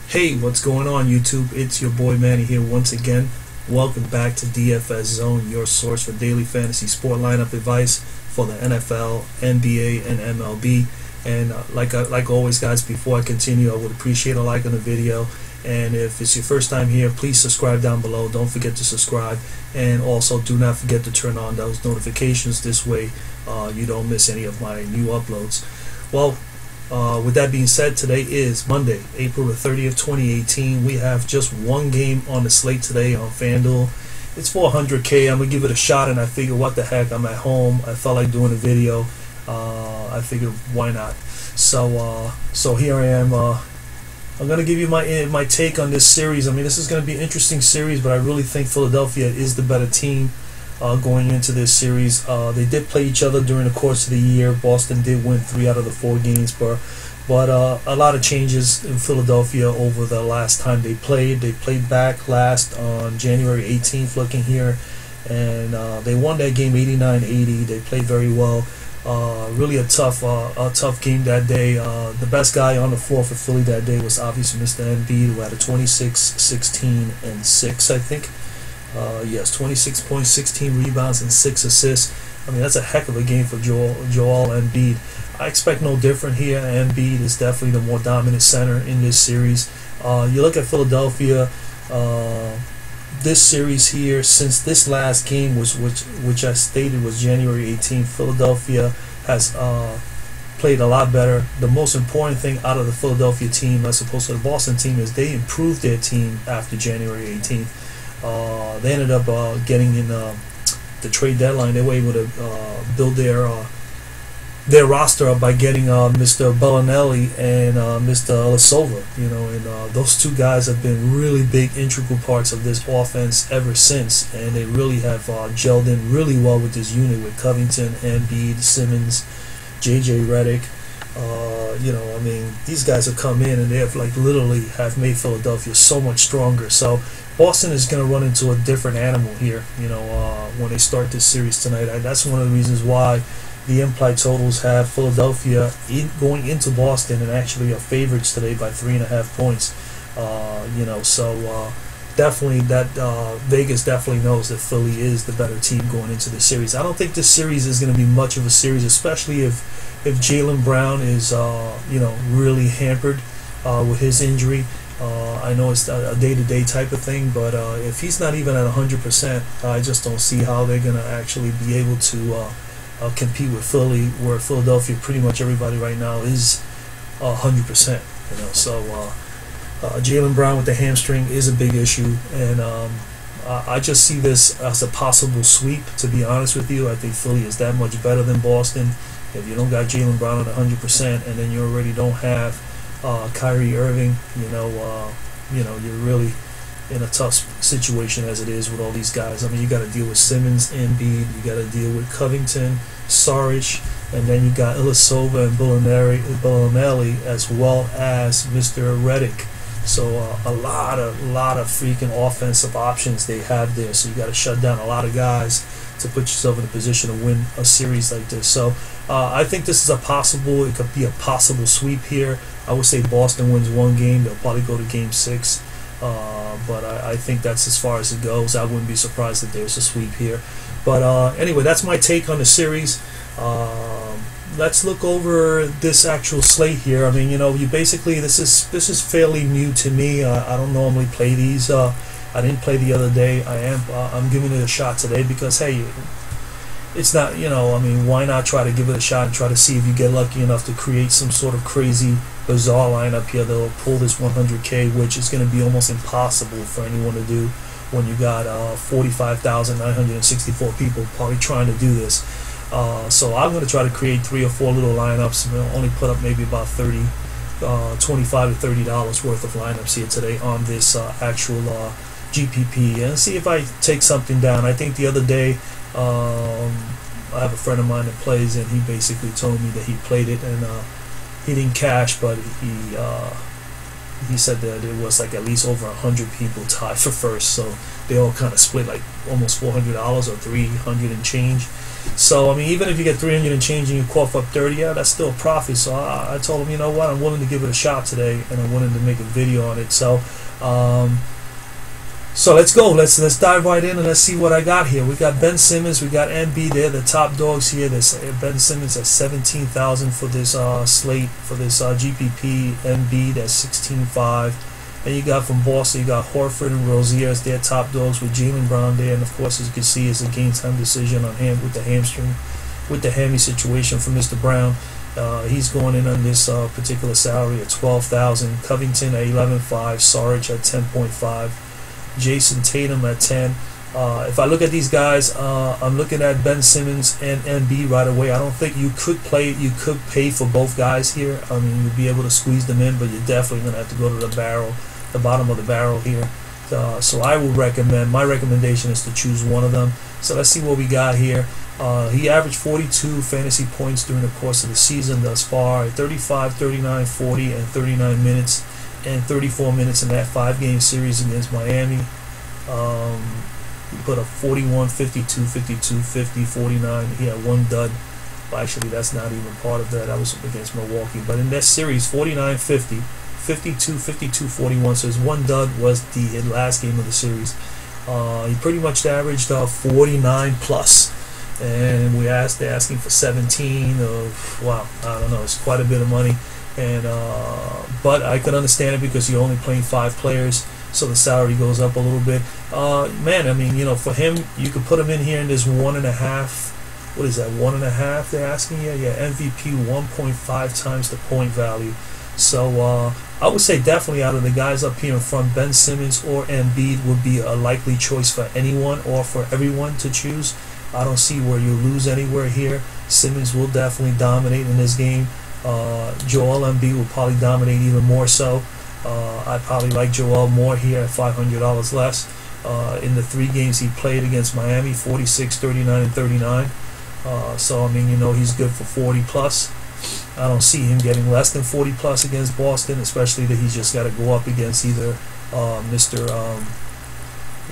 Hey, what's going on YouTube? It's your boy Manny here once again. Welcome back to DFS Zone, your source for daily fantasy sport lineup advice for the NFL, NBA, and MLB. And like always, guys, before I continue, I would appreciate a like on the video. And if it's your first time here, please subscribe down below. Don't forget to subscribe. And also, do not forget to turn on those notifications. This way, you don't miss any of my new uploads. Well, with that being said, today is Monday, April the 30th, 2018. We have just one game on the slate today on Fanduel. It's for 100K. I'm going to give it a shot, and I figure, what the heck, I'm at home. I felt like doing a video. I figured, why not? So here I am. I'm going to give you my take on this series. I mean, this is going to be an interesting series, but I really think Philadelphia is the better team going into this series. They did play each other during the course of the year. Boston did win 3 out of the 4 games, but a lot of changes in Philadelphia over the last time they played. They played back last on January 18th, looking here, and they won that game 89-80. They played very well. Really a tough game that day. The best guy on the floor for Philly that day was obviously Mr. Embiid, who had a 26, 16, and 6, I think. Yes, 26 points, 16 rebounds, and 6 assists. I mean, that's a heck of a game for Joel Embiid. I expect no different here. Embiid is definitely the more dominant center in this series. You look at Philadelphia, this series here, since this last game was which I stated was January 18th, Philadelphia has played a lot better. The most important thing out of the Philadelphia team, as opposed to the Boston team, is they improved their team after January 18th. They ended up getting in the trade deadline. They were able to build their roster up by getting Mr. Bellinelli and Mr. Ilyasova. You know, and those two guys have been really big, integral parts of this offense ever since, and they really have gelled in really well with this unit with Covington, Embiid, Simmons, J.J. Redick. You know, I mean, these guys have come in and they have literally have made Philadelphia so much stronger. So Boston is going to run into a different animal here, you know, when they start this series tonight. That's one of the reasons why the implied totals have Philadelphia going into Boston and actually are favorites today by 3.5 points. You know, so definitely that Vegas definitely knows that Philly is the better team going into the series. I don't think this series is going to be much of a series, especially if Jaylen Brown is you know, really hampered with his injury. I know it's a day-to-day type of thing, but if he's not even at 100%, I just don't see how they're going to actually be able to compete with Philly, where Philadelphia, pretty much everybody right now is 100%. You know, so Jaylen Brown with the hamstring is a big issue, and I just see this as a possible sweep. To be honest with you, I think Philly is that much better than Boston. If you don't got Jaylen Brown at 100%, and then you already don't have Kyrie Irving, you know, you're really in a tough situation as it is with all these guys. I mean, you got to deal with Simmons, Embiid, you got to deal with Covington, Saric, and then you got Ilyasova and Bellinelli, as well as Mr. Redick. So a lot of freaking offensive options they have there. So you got to shut down a lot of guys to put yourself in a position to win a series like this. So I think this is it could be a possible sweep here. I would say Boston wins one game. They'll probably go to game 6. But I think that's as far as it goes. I wouldn't be surprised if there's a sweep here. But anyway, that's my take on the series. Let's look over this actual slate here. I mean, you know, this is fairly new to me. I don't normally play these. I didn't play the other day. I'm giving it a shot today because, hey, it's not, you know, I mean, why not try to give it a shot and try to see if you get lucky enough to create some sort of crazy, bizarre lineup here that'll pull this 100K, which is going to be almost impossible for anyone to do when you got 45,964 people probably trying to do this. So I'm going to try to create 3 or 4 little lineups. We'll only put up maybe about $25 to $30 worth of lineups here today on this actual GPP, and see if I take something down. I think the other day, I have a friend of mine that plays, and he basically told me that he played it and he didn't cash, but he said that it was like at least over 100 people tied for first, so they all kind of split like almost $400 or 300 and change. So I mean, even if you get 300 and change and you cough up 30, yeah, that's still a profit. So I told him, you know what, I'm willing to give it a shot today, and I'm willing to make a video on it. So so let's go. Let's dive right in and let's see what I got here. We got Ben Simmons, we got MB. They're the top dogs here. There's Ben Simmons at 17,000 for this slate, for this GPP. MB that's 16.5. And you got from Boston, you got Horford and Rozier as their top dogs with Jaylen Brown there. And of course, as you can see, it's a game time decision on him with the hamstring, with the hammy situation for Mr. Brown. He's going in on this particular salary at 12,000. Covington at 11.5. Saric at 10.5. Jason Tatum at 10. If I look at these guys, I'm looking at Ben Simmons and MB right away. I don't think you could pay for both guys here. I mean, you'd be able to squeeze them in, but you're definitely going to have to go to the bottom of the barrel here. So I would recommend, my recommendation is to choose one of them. So let's see what we got here. He averaged 42 fantasy points during the course of the season thus far, 35, 39, 40, and 39 minutes, and 34 minutes in that 5-game series against Miami. He put up 41, 52, 52, 50, 49. He had one dud. Well, actually, that's not even part of that. That was against Milwaukee. But in that series, 49, 50, 52, 52, 41. So his one dud was the last game of the series. He pretty much averaged 49 plus. And they're asking for 17. Wow, I don't know. It's quite a bit of money. And but I could understand it because you're only playing 5 players, so the salary goes up a little bit. Man, I mean, you know, for him, you could put him in here and there's 1.5. What is that? 1.5? They're asking you. Yeah, MVP 1.5 times the point value. So I would say definitely out of the guys up here in front, Ben Simmons or Embiid would be a likely choice for anyone or for everyone to choose. I don't see where you lose anywhere here. Simmons will definitely dominate in this game. Joel Embiid will probably dominate even more so. I probably like Joel more here at $500 less. In the 3 games he played against Miami, 46, 39, and 39. So I mean, you know, he's good for 40 plus. I don't see him getting less than 40 plus against Boston, especially that he's just got to go up against either what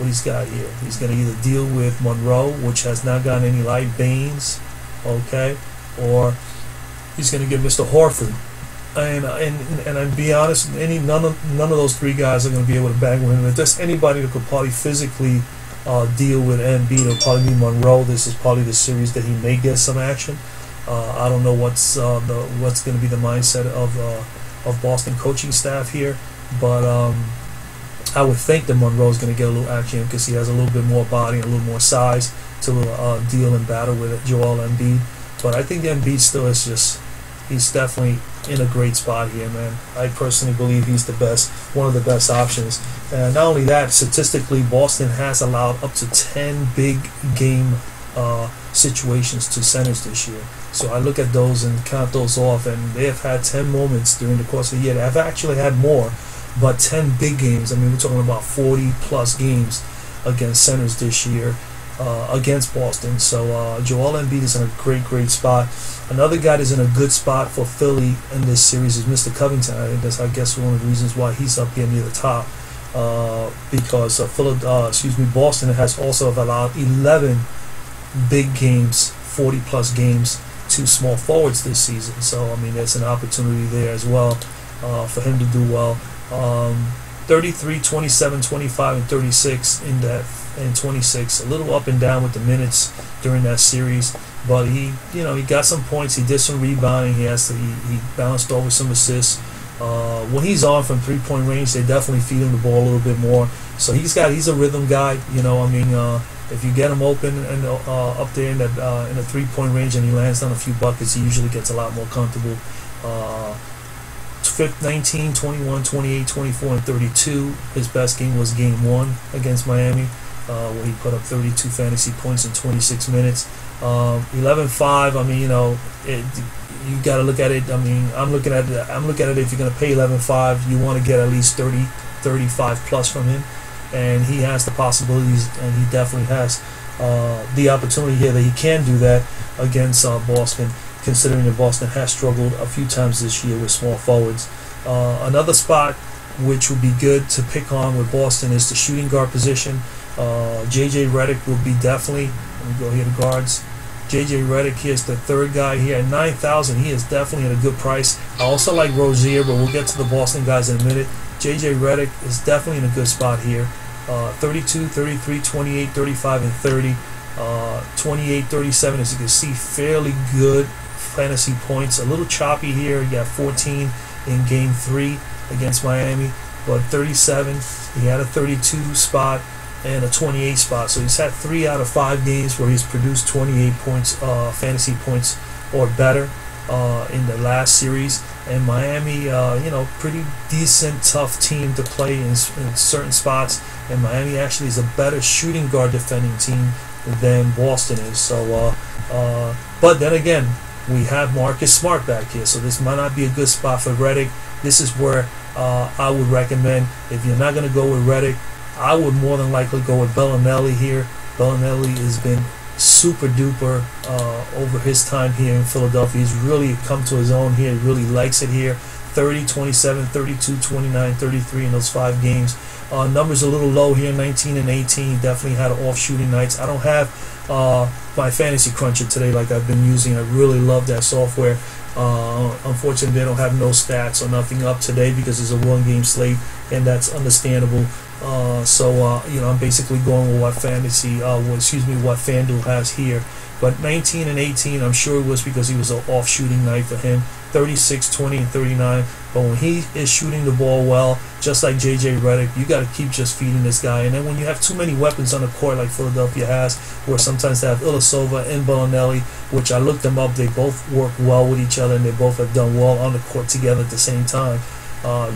he's got here. He's going to either deal with Monroe, which has not gotten any light, Baines, okay, or he's going to get Mr. Horford. And I'd be honest, none of those 3 guys are going to be able to bang with him. If there's anybody that could probably physically deal with Embiid, it'll probably be Monroe. This is probably the series that he may get some action. I don't know what's going to be the mindset of Boston coaching staff here, but I would think that Monroe is going to get a little action because he has a little bit more body and a little more size to deal and battle with Joel Embiid. But I think Embiid still is just, he's definitely in a great spot here, man. I personally believe he's the best, one of the best options. And not only that, statistically, Boston has allowed up to 10 big game situations to centers this year. So I look at those and count those off, and they have had 10 moments during the course of the year. They have actually had more, but 10 big games. I mean, we're talking about 40 plus games against centers this year. Against Boston. So Joel Embiid is in a great spot. Another guy that's in a good spot for Philly in this series is Mr. Covington. I think that's, I guess, one of the reasons why he's up here near the top, because Boston has also allowed 11 big games, 40 plus games to small forwards this season. So I mean, there's an opportunity there as well for him to do well. 33, 27, 25, and 36 in that, and 26. A little up and down with the minutes during that series, but he got some points. He did some rebounding. He bounced over some assists. When he's on from 3-point range, they definitely feed him the ball a little bit more. So he's a rhythm guy. You know, I mean, if you get him open and up there in the 3-point range and he lands on a few buckets, he usually gets a lot more comfortable. 19, 21, 28, 24, and 32. His best game was game 1 against Miami, where he put up 32 fantasy points in 26 minutes. 11.5. I mean, you know, you got to look at it. I mean, I'm looking at it. If you're going to pay 11.5, you want to get at least 30, 35 plus from him, and he has the possibilities, and he definitely has the opportunity here that he can do that against Boston, considering that Boston has struggled a few times this year with small forwards. Another spot which would be good to pick on with Boston, is the shooting guard position. JJ Redick will be definitely, let me go here to guards. JJ Redick here is the third guy here at 9,000. He is definitely at a good price. I also like Rozier, but we'll get to the Boston guys in a minute. JJ Redick is definitely in a good spot here. 32, 33, 28, 35, and 30. 28, 37, as you can see, fairly good fantasy points. A little choppy here. You got 14 in Game 3 against Miami, but 37. He had a 32 spot and a 28 spot. So he's had 3 out of 5 games where he's produced 28 points, fantasy points or better in the last series. And Miami, pretty decent, tough team to play in certain spots. And Miami actually is a better shooting guard defending team than Boston is. So, but then again, we have Marcus Smart back here, so this might not be a good spot for Redick. This is where I would recommend, if you're not going to go with Redick, I would more than likely go with Bellinelli here. Bellinelli has been super duper over his time here in Philadelphia. He's really come to his own here. He really likes it here. 30, 27, 32, 29, 33 in those 5 games. Numbers a little low here, 19 and 18. Definitely had off shooting nights. I don't have my fantasy cruncher today like I've been using. I really love that software. Unfortunately, they don't have no stats or nothing up today because it's a 1-game slate, and that's understandable. I'm basically going with what what FanDuel has here. But 19 and 18, I'm sure it was because he was an off shooting night for him. 36, 20, and 39. But when he is shooting the ball well, just like JJ Redick, you got to keep just feeding this guy. And then when you have too many weapons on the court like Philadelphia has, where sometimes they have Ilyasova and Bellinelli, which I looked them up, they both work well with each other and they both have done well on the court together at the same time.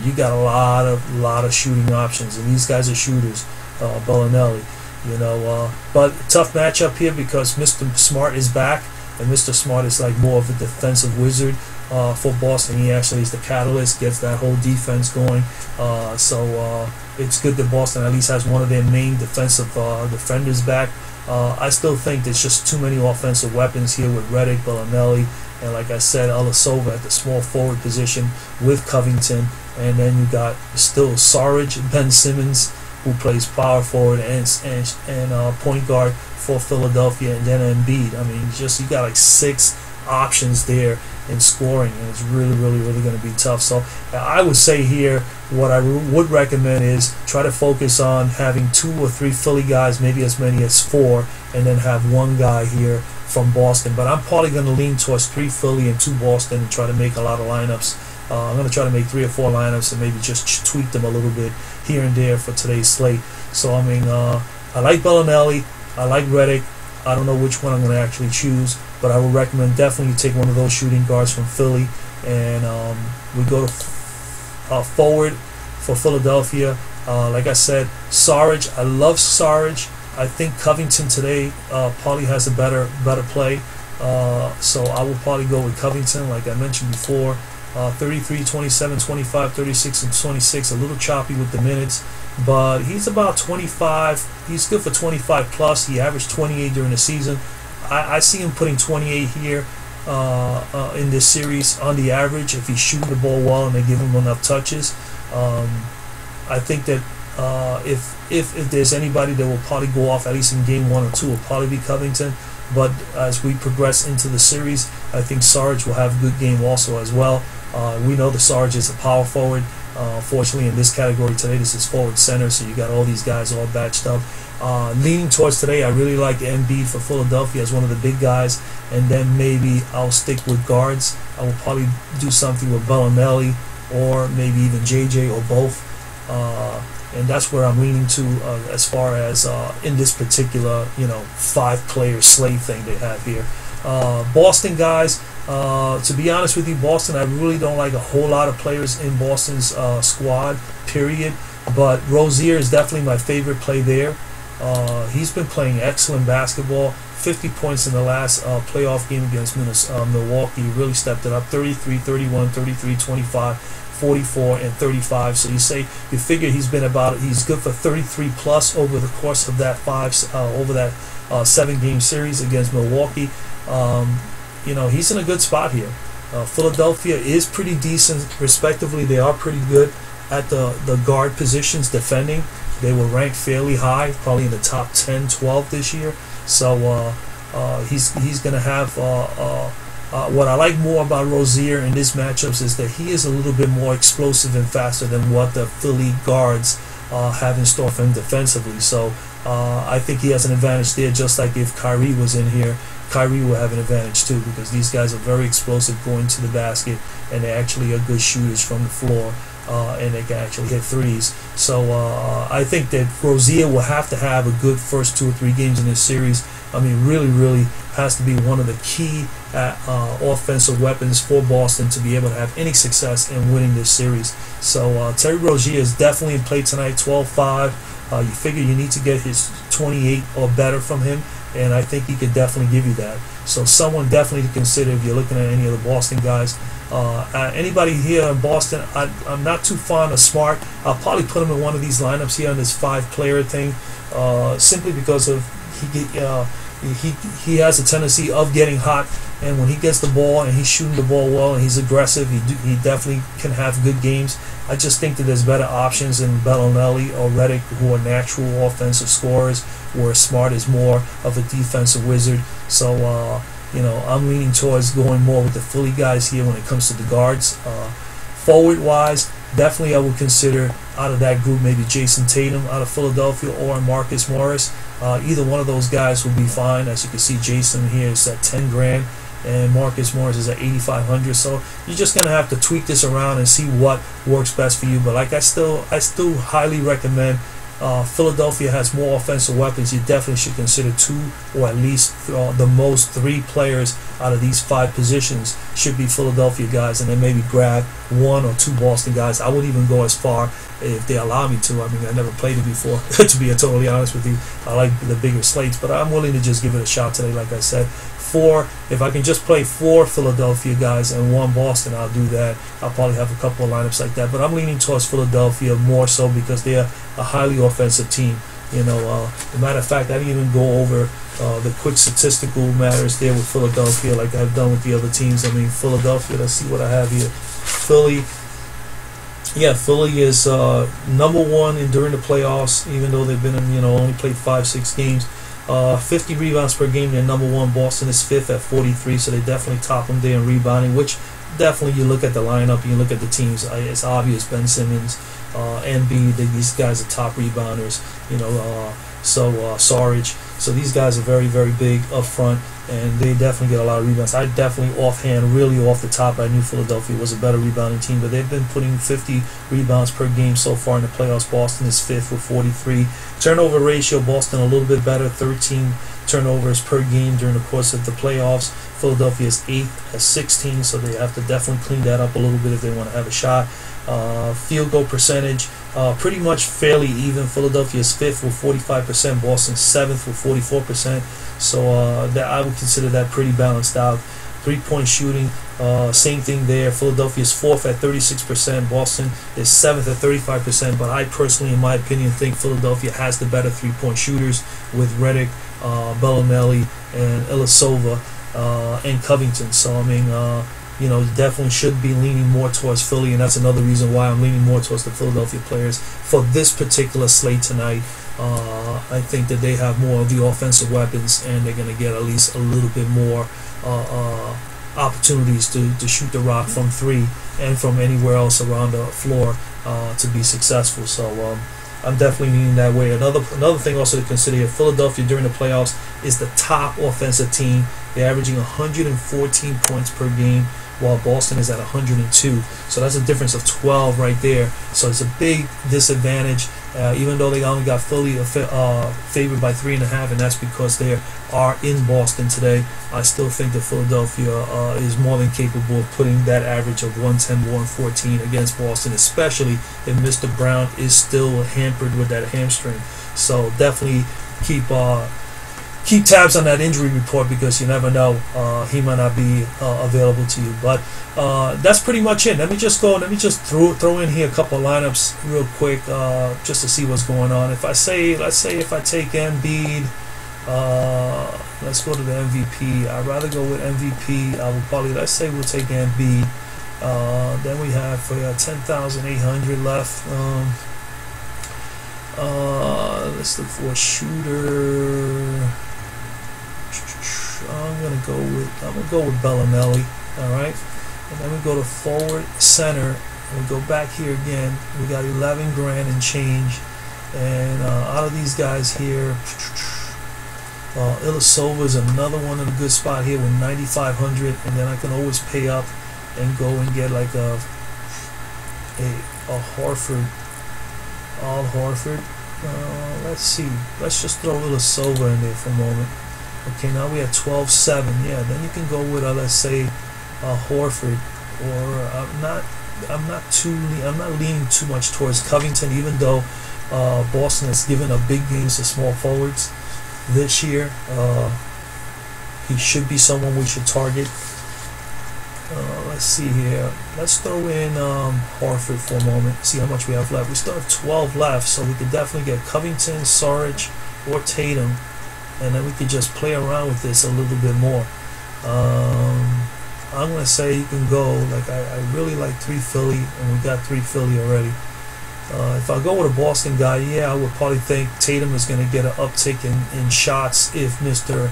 You got a lot of shooting options, and these guys are shooters. Bellinelli, but tough matchup here because Mr. Smart is back, and Mr. Smart is like more of a defensive wizard for Boston. He actually is the catalyst, gets that whole defense going. It's good that Boston at least has one of their main defensive defenders back. I still think there's just too many offensive weapons here with Redick, Bellinelli, and like I said, Ilyasova at the small forward position with Covington. And then you got still Saric, Ben Simmons, who plays power forward and point guard for Philadelphia, and then Embiid. I mean, you got like 6 options there in scoring, and it's really going to be tough. So I would say here, what I would recommend is try to focus on having 2 or 3 Philly guys, maybe as many as 4, and then have 1 guy here from Boston. But I'm probably going to lean towards 3 Philly and 2 Boston and try to make a lot of lineups. I'm going to try to make 3 or 4 lineups and maybe just tweak them a little bit here and there for today's slate. So, I mean, I like Bellinelli, I like Redick. I don't know which one I'm going to actually choose, but I would recommend definitely take one of those shooting guards from Philly. And we go to forward for Philadelphia. Like I said, Saric. I love Saric. I think Covington today probably has a better play. So I will probably go with Covington, like I mentioned before. 33, 27, 25, 36, and 26. A little choppy with the minutes, but he's about 25. He's good for 25 plus. He averaged 28 during the season. I see him putting 28 here in this series on the average if he's shooting the ball well and they give him enough touches. I think that if there's anybody that will probably go off at least in game 1 or 2, will probably be Covington. But as we progress into the series, I think Saric will have a good game also as well. We know the Saric is a power forward. Fortunately, in this category today, this is forward center, so you got all these guys all batched up. Leaning towards today, I really like Embiid for Philadelphia as one of the big guys, and then maybe I'll stick with guards. I will probably do something with Bellinelli or maybe even JJ or both. And that's where I'm leaning to as far as in this particular 5-player slate thing they have here. Boston guys, to be honest with you, Boston, I really don't like a whole lot of players in Boston's squad, period. But Rozier is definitely my favorite play there. He's been playing excellent basketball. 50 points in the last playoff game against Milwaukee. He really stepped it up. 33, 31, 33, 25, 44, and 35. So you figure he's good for 33 plus over the course of that 7-game series against Milwaukee. He's in a good spot here. Philadelphia is pretty decent, respectively. They are pretty good. at the guard positions defending. They were ranked fairly high, probably in the top 10, 12 this year. So he's going to have what I like more about Rozier in this matchups is that he is a little bit more explosive and faster than what the Philly guards have in store for him defensively. So I think he has an advantage there, just like if Kyrie was in here, Kyrie will have an advantage too, because these guys are very explosive going to the basket, and they actually are good shooters from the floor, and they can actually hit threes. So I think that Rozier will have to have a good first 2 or 3 games in this series. I mean, really has to be one of the key offensive weapons for Boston to be able to have any success in winning this series. So Terry Rozier is definitely in play tonight, 12-5. You figure you need to get his 28 or better from him, and I think he could definitely give you that. So someone definitely to consider if you're looking at any of the Boston guys. Anybody here in Boston, I'm not too fond of Smart. I'll probably put him in one of these lineups here on this 5-player thing, simply because of he has a tendency of getting hot, and when he gets the ball and he's shooting the ball well and he's aggressive, he definitely can have good games. I just think that there's better options than Bellinelli or Redick, who are natural offensive scorers, where Smart is more of a defensive wizard. So I'm leaning towards going more with the Philly guys here when it comes to the guards. Forward-wise, definitely I would consider out of that group maybe Jason Tatum out of Philadelphia or Marcus Morris. Either one of those guys will be fine. As you can see, Jason here is at 10 grand and Marcus Morris is at 8,500. So you're just gonna have to tweak this around and see what works best for you. But like I still highly recommend. Philadelphia has more offensive weapons. You definitely should consider 2 or at least the most 3 players out of these 5 positions should be Philadelphia guys, and then maybe grab 1 or 2 Boston guys. I would even go as far, if they allow me to. I mean, I never played it before, to be totally honest with you. I like the bigger slates, but I'm willing to just give it a shot today, like I said. 4, if I can just play 4 Philadelphia guys and 1 Boston, I'll do that. I'll probably have a couple of lineups like that, but I'm leaning towards Philadelphia more so because they're a highly offensive team. As a matter of fact, I didn't even go over the quick statistical matters there with Philadelphia like I've done with the other teams. I mean, Philadelphia, let's see what I have here. Philly is number 1 during the playoffs, even though they've been in, only played 5-6 games. 50 rebounds per game, they're number 1. Boston is 5th at 43, so they definitely top them there in rebounding, which definitely you look at the lineup, you look at the teams, it's obvious. Ben Simmons, Embiid, these guys are top rebounders, Saric. So these guys are very, very big up front, and they definitely get a lot of rebounds. I definitely offhand, really off the top, I knew Philadelphia was a better rebounding team, but they've been putting 50 rebounds per game so far in the playoffs. Boston is 5th with 43. Turnover ratio, Boston a little bit better, 13 turnovers per game during the course of the playoffs. Philadelphia is 8th at 16, so they have to definitely clean that up a little bit if they want to have a shot. Field goal percentage, pretty much fairly even. Philadelphia is 5th with 45%, Boston 7th with 44%. So that I would consider that pretty balanced out. 3-point shooting, same thing there. Philadelphia is 4th at 36%, Boston is 7th at 35%. But I personally, in my opinion, think Philadelphia has the better 3-point shooters with Redick, Bellinelli, and Ilyasova, and Covington. So I mean, definitely should be leaning more towards Philly, and that's another reason why I'm leaning more towards the Philadelphia players for this particular slate tonight. I think that they have more of the offensive weapons, and they're going to get at least a little bit more opportunities to shoot the rock from 3 and from anywhere else around the floor to be successful. So I'm definitely leaning that way. Another thing also to consider here, Philadelphia during the playoffs is the top offensive team. They're averaging 114 points per game, while Boston is at 102. So that's a difference of 12 right there. So it's a big disadvantage, even though they only got Philly favored by 3.5, and that's because they are in Boston today. I still think that Philadelphia is more than capable of putting that average of 110, 114 against Boston, especially if Mr. Brown is still hampered with that hamstring. So definitely keep tabs on that injury report, because you never know, he might not be available to you. But that's pretty much it. Let me just throw in here a couple of lineups real quick, just to see what's going on. Let's say if I take Embiid, let's go to the MVP. I'd rather go with MVP. I will probably, let's say we'll take Embiid, Then we have 10,800 left. Let's look for a shooter. I'm gonna go with Bellinelli. All right, and then we go to forward center. And we go back here again. We got 11 grand and change. And out of these guys here, Ilyasova is another one in a good spot here with 9,500. And then I can always pay up and go and get like a Horford, Al Horford. Let's see. Let's just throw Ilyasova in there for a moment. Okay, now we have 12.7. Yeah, then you can go with let's say Horford, or I'm not leaning too much towards Covington, even though Boston has given up big games to small forwards this year. He should be someone we should target. Let's see here. Let's throw in Horford for a moment. See how much we have left. We still have 12 left, so we could definitely get Covington, Saric, or Tatum, and then we could just play around with this a little bit more. I'm going to say you can go, like I really like 3 Philly, and we got 3 Philly already. If I go with a Boston guy, yeah, I would probably think Tatum is going to get an uptick in shots if Mr.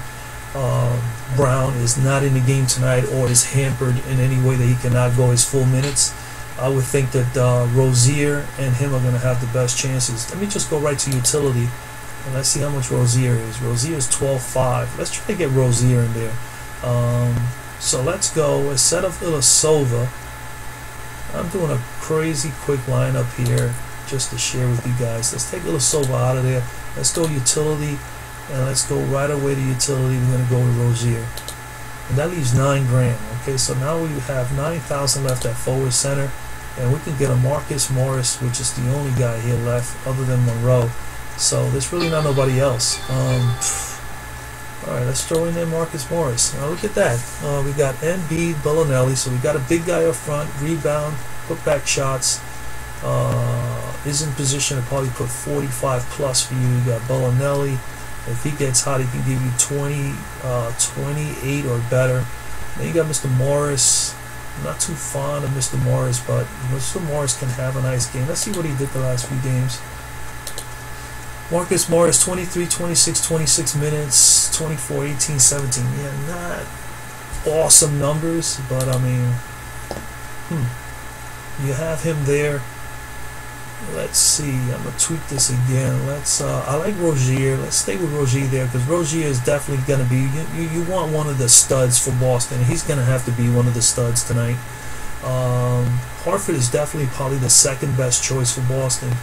Brown is not in the game tonight or is hampered in any way that he cannot go his full minutes. I would think that Rozier and him are going to have the best chances. Let me just go right to utility, and let's see how much Rozier is. Rozier is 12.5. Let's try to get Rozier in there. So let's go. Instead of Ilyasova, I'm doing a crazy quick lineup here just to share with you guys. Let's take Ilyasova out of there. Let's go utility, and let's go right away to utility. We're going to go with Rozier. And that leaves 9 grand. Okay, so now we have 9,000 left at forward center, and we can get a Marcus Morris, which is the only guy here left other than Monroe. So there's really not nobody else. Alright, let's throw in there Marcus Morris. Now look at that. We got Embiid, Bellinelli, so we got a big guy up front, rebound, put back shots. Is in position to probably put 45 plus for you. You got Bellinelli. If he gets hot, he can give you 20, 28 or better. Then you got Mr. Morris. I'm not too fond of Mr. Morris, but Mr. Morris can have a nice game. Let's see what he did the last few games. Marcus Morris, 23, 26, 26 minutes, 24, 18, 17. Yeah, not awesome numbers, but I mean, you have him there. Let's see. I'm gonna tweak this again. Let's. I like Rozier. Let's stay with Rozier there because Rozier is definitely gonna be. You want one of the studs for Boston. He's gonna have to be one of the studs tonight. Horford is definitely probably the second best choice for Boston.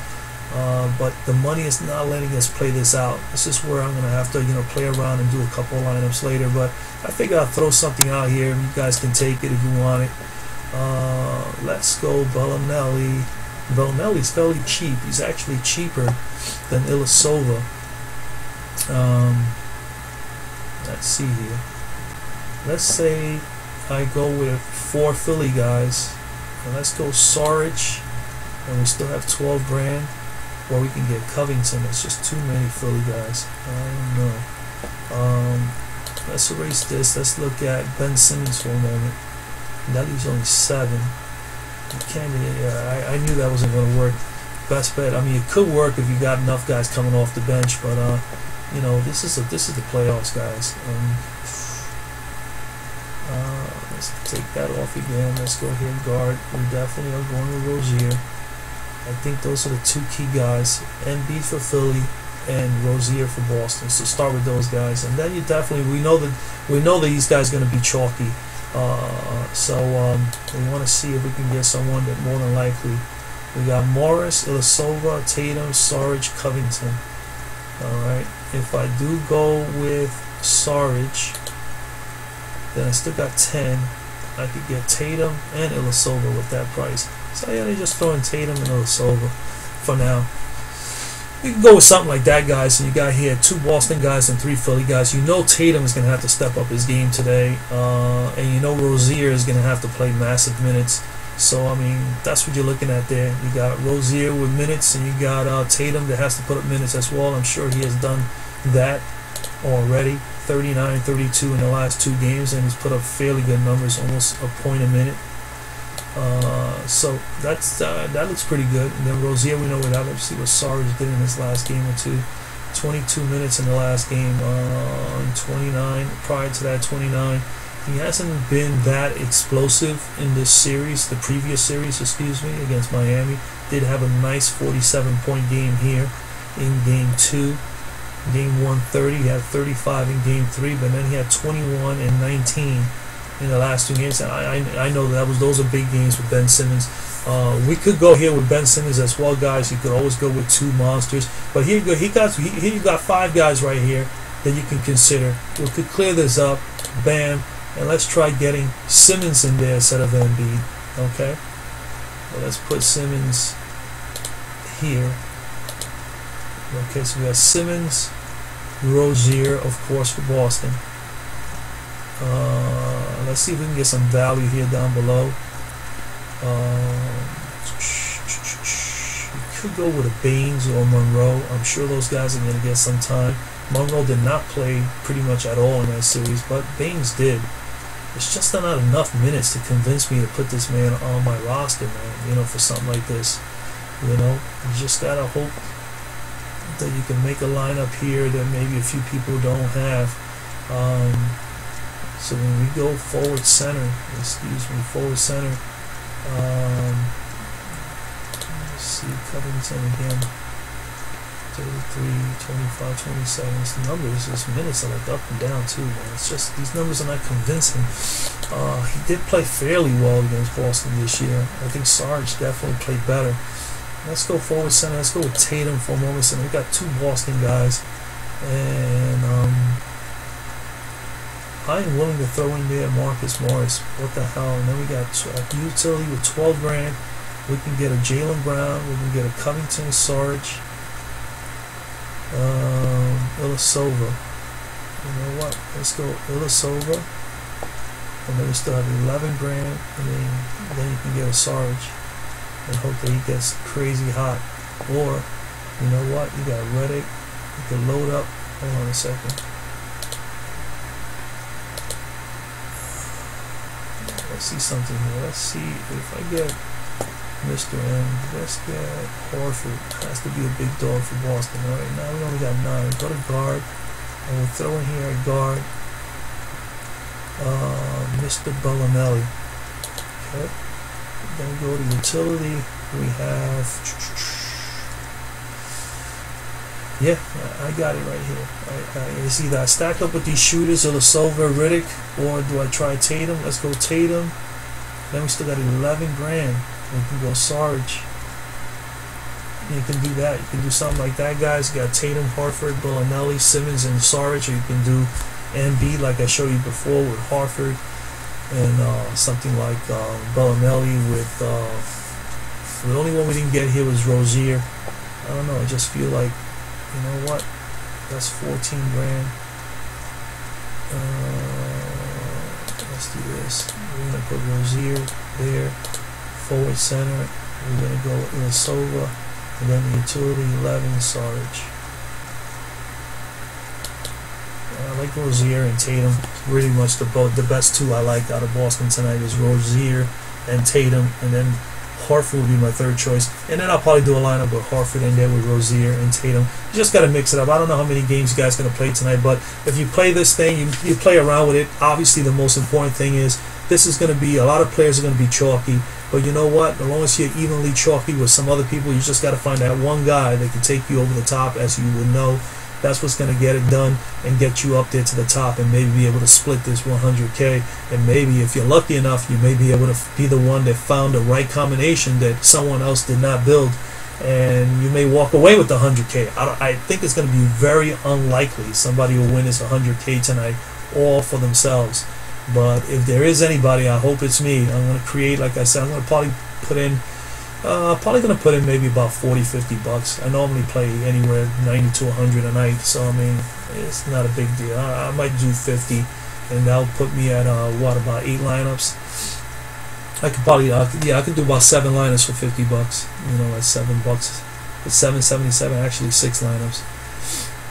But the money is not letting us play this out. This is where I'm gonna have to, play around and do a couple of lineups later. But I figure I'll throw something out here. You guys can take it if you want it. Let's go Bellinelli. Bellinelli's fairly cheap. He's actually cheaper than Ilyasova. Let's see here. Let's say I go with 4 Philly guys, and let's go Saric, and we still have 12 grand. Or we can get Covington. It's just too many Philly guys. I don't know. Let's erase this. Let's look at Ben Simmons for a moment. And that leaves only 7. You can't. Yeah, I knew that wasn't going to work. Best bet. I mean, it could work if you got enough guys coming off the bench, but this is the playoffs, guys. Let's take that off again. Let's go here and guard. We definitely are going with Rozier. I think those are the 2 key guys. Embiid for Philly and Rozier for Boston. So start with those guys, and then you definitely we know that these guys are going to be chalky. So we want to see if we can get someone that more than likely. We got Morris, Ilyasova, Tatum, Saric, Covington. All right. If I do go with Saric, then I still got 10. I could get Tatum and Ilyasova with that price. So yeah, they just throwing Tatum and Ilyasova for now. You can go with something like that, guys. And you got here 2 Boston guys and 3 Philly guys. You know Tatum is going to have to step up his game today, and you know Rozier is going to have to play massive minutes. So I mean, that's what you're looking at there. You got Rozier with minutes, and you got Tatum that has to put up minutes as well. I'm sure he has done that already. 39, 32 in the last 2 games, and he's put up fairly good numbers, almost a point a minute. So that looks pretty good. And then Rozier, we know what that. Let's see what Sarge did in his last game or two. 22 minutes in the last game, 29. Prior to that, 29. He hasn't been that explosive in this series, the previous series, excuse me, against Miami. Did have a nice 47-point game here in Game 2. Game 1, 30. He had 35 in Game 3, but then he had 21 and 19 in the last 2 games. And I know those are big games with Ben Simmons. We could go here with Ben Simmons as well, guys. You could always go with 2 monsters, but here you got 5 guys right here that you can consider. We could clear this up, bam, and let's try getting Simmons in there instead of Embiid. Okay, well, let's put Simmons here. Okay, so we got Simmons, Rozier, of course, for Boston. Let's see if we can get some value here down below. You could go with a Baines or Monroe. I'm sure those guys are going to get some time. Monroe did not play pretty much at all in that series, but Baines did. It's just not enough minutes to convince me to put this man on my roster, man, you know, for something like this. You know, you just got to hope that you can make a lineup here that maybe a few people don't have. So when we go forward center, forward center, let's see, Covington again, 33, 25, 27. It's the numbers, his minutes are like up and down too, man. It's just, these numbers are not convincing. He did play fairly well against Boston this year. I think Sarge definitely played better. Let's go forward center. Let's go with Tatum for a moment. So we got 2 Boston guys, and I am willing to throw in there Marcus Morris. What the hell? And then we got utility with 12 grand. We can get a Jaylen Brown. We can get a Covington, Sarge, Ilyasova. You know what? Let's go Ilyasova. And then we still have 11 grand. And then you can get a Sarge and hope that he gets crazy hot. Or, you know what? You got Redick. You can load up. Hold on a second. Let's see something here. Let's see if I get Mr. M. Let's get Horford. Has to be a big dog for Boston. All right, now we only got 9. Go to guard. And we'll throw in here a guard. Mr. Bellinelli. Okay. Then we go to utility. We have... Yeah, I got it right here. It's either I stack up with these shooters or the Silver Riddick, or do I try Tatum? Let's go Tatum. Then we still got 11 grand. We can go Sarge. You can do that. You can do something like that, guys. You got Tatum, Horford, Bellinelli, Simmons, and Sarge. Or you can do Embiid like I showed you before with Horford, and something like Bellinelli with... the only one we didn't get here was Rozier. I don't know. I just feel like, you know what? That's 14 grand. Let's do this. We're going to put Rozier there. Forward center. We're going to go Ilyasova. And then the utility 11, Sarge. I like Rozier and Tatum. Really much the best 2 I like out of Boston tonight is Rozier and Tatum. And then Horford would be my 3rd choice, and then I'll probably do a lineup with Horford in there with Rozier and Tatum. You just got to mix it up. I don't know how many games you guys are going to play tonight, but if you play this thing, you play around with it. Obviously, the most important thing is this is going to be, a lot of players are going to be chalky, but you know what? As long as you're evenly chalky with some other people, you just got to find that one guy that can take you over the top, as you would know. That's what's going to get it done and get you up there to the top, and maybe be able to split this 100K. And maybe if you're lucky enough, you may be able to be the one that found the right combination that someone else did not build, and you may walk away with the 100K. I think it's going to be very unlikely somebody will win this 100K tonight all for themselves. But if there is anybody, I hope it's me. I'm going to create, like I said, I'm going to probably put in maybe about 40-50 bucks. I normally play anywhere 90 to 100 a night, so I mean, it's not a big deal. I might do 50, and that'll put me at what, about 8 lineups. I could probably I could do about 7 lineups for 50 bucks. You know, that's $7. It's $7.77, actually 6 lineups.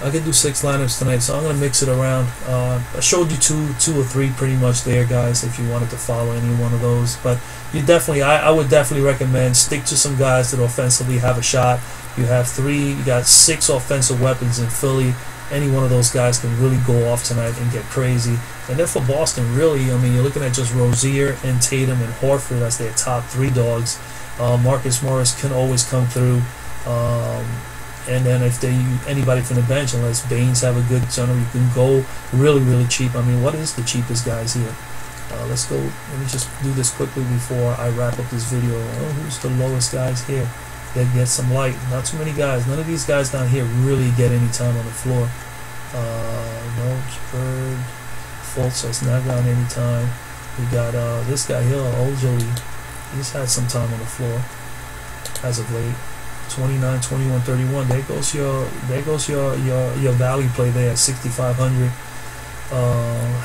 I could do 6 lineups tonight, so I'm gonna mix it around. I showed you two or three pretty much there, guys, if you wanted to follow any one of those. But you definitely, I would definitely recommend stick to some guys that offensively have a shot. You got 6 offensive weapons in Philly. Any one of those guys can really go off tonight and get crazy. And then for Boston, really, I mean, you're looking at just Rozier and Tatum and Horford as their top 3 dogs. Marcus Morris can always come through. And then if anybody from the bench, unless Baines have a good center, you can go really, really cheap. I mean, what is the cheapest guys here? Let's go. Let me just do this quickly before I wrap up this video. Who's the lowest guys here? That get some light. Not too many guys. None of these guys down here really get any time on the floor. No, Bird, Fultz has not gotten any time. We got this guy here, Ojoli. He's had some time on the floor as of late. 29, 21, 31. There goes your value play there at 6,500.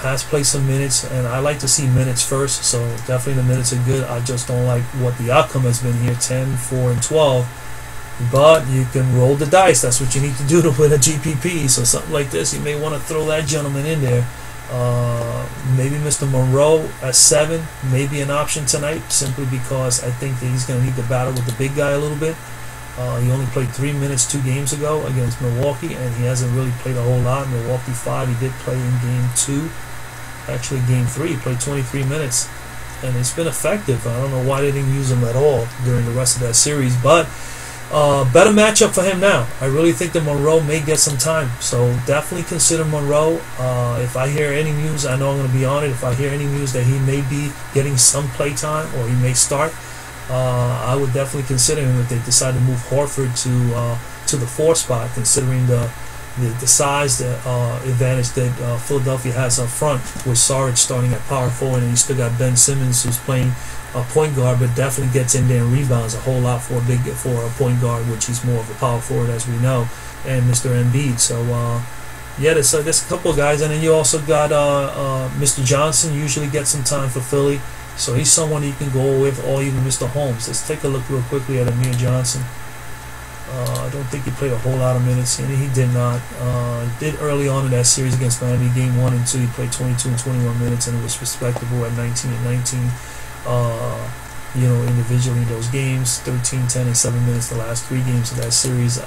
Has played some minutes, and I like to see minutes first, so definitely the minutes are good. I just don't like what the outcome has been here, 10, 4, and 12. But you can roll the dice. That's what you need to do to win a GPP. So something like this, you may want to throw that gentleman in there. Maybe Mr. Monroe at 7 may be an option tonight, simply because I think that he's going to need to battle with the big guy a little bit. He only played 3 minutes 2 games ago against Milwaukee, and he hasn't really played a whole lot. Milwaukee 5, he did play in game 2. Actually, game 3, he played 23 minutes, and it's been effective. I don't know why they didn't use him at all during the rest of that series, but better matchup for him now. I really think that Monroe may get some time, so definitely consider Monroe. If I hear any news, I know I'm going to be on it. If I hear any news that he may be getting some play time or he may start, I would definitely consider him if they decide to move Horford to the 4 spot, considering the size advantage that Philadelphia has up front, with Saric starting at power forward, and you still got Ben Simmons who's playing point guard, but definitely gets in there and rebounds a whole lot for a point guard, which he's more of a power forward, as we know, and Mr. Embiid. So yeah, there's a couple of guys, and then you also got Mr. Johnson usually gets some time for Philly. So he's someone you can go with, or even Mr. Holmes. Let's take a look real quickly at Amir Johnson. I don't think he played a whole lot of minutes, and he did not. He did early on in that series against Miami, game 1 and 2. He played 22 and 21 minutes, and it was respectable at 19 and 19. Individually in those games, 13, 10, and 7 minutes the last 3 games of that series.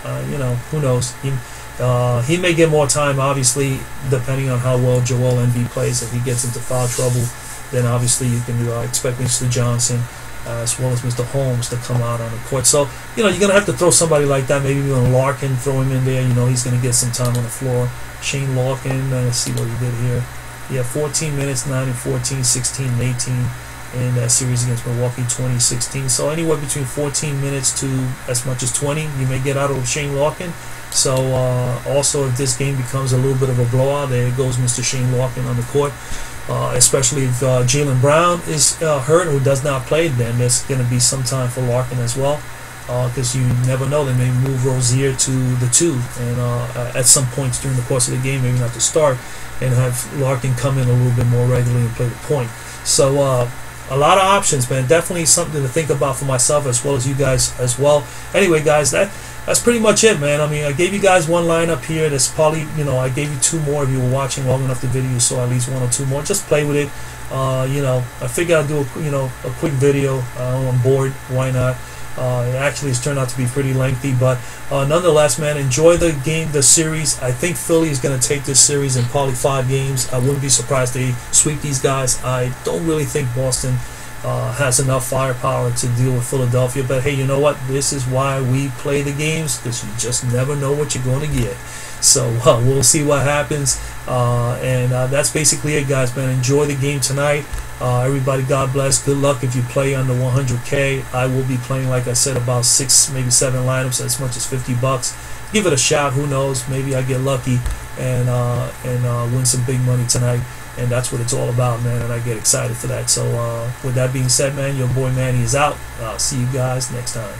Who knows? He may get more time, obviously, depending on how well Joel Embiid plays. If he gets into foul trouble, then obviously you can expect Mr. Johnson as well as Mr. Holmes to come out on the court. So, you're going to have to throw somebody like that. Maybe even Larkin, throw him in there. He's going to get some time on the floor. Shane Larkin, let's see what he did here. Yeah, 14 minutes, 9 and 14, 16 and 18 in that series against Milwaukee, 2016. So anywhere between 14 minutes to as much as 20, you may get out of Shane Larkin. So also, if this game becomes a little bit of a blowout, there goes Mr. Shane Larkin on the court. Especially if Jaylen Brown is hurt, who does not play, then there's going to be some time for Larkin as well, because you never know, they may move Rozier to the 2, and at some points during the course of the game, maybe not to start, and have Larkin come in a little bit more regularly and play the point. So a lot of options, man. Definitely something to think about for myself as well as you guys as well. Anyway, guys, that's pretty much it, man. I mean, I gave you guys one lineup here. That's probably, I gave you 2 more if you were watching long enough the video. You saw at least 1 or 2 more. Just play with it. I figured I'd do a quick video. I'm bored. Why not? It actually has turned out to be pretty lengthy, but nonetheless, man, enjoy the series. I think Philly is going to take this series in probably 5 games. I wouldn't be surprised they sweep these guys. I don't really think Boston has enough firepower to deal with Philadelphia, but hey, you know what? This is why we play the games, because you just never know what you're going to get. So we'll see what happens, and that's basically it, guys, man. Enjoy the game tonight. Everybody, God bless. Good luck if you play under 100K. I will be playing, like I said, about 6, maybe 7 lineups, as much as $50. Give it a shot. Who knows? Maybe I get lucky and win some big money tonight. And that's what it's all about, man, and I get excited for that. So with that being said, man, your boy Manny is out. I'll see you guys next time.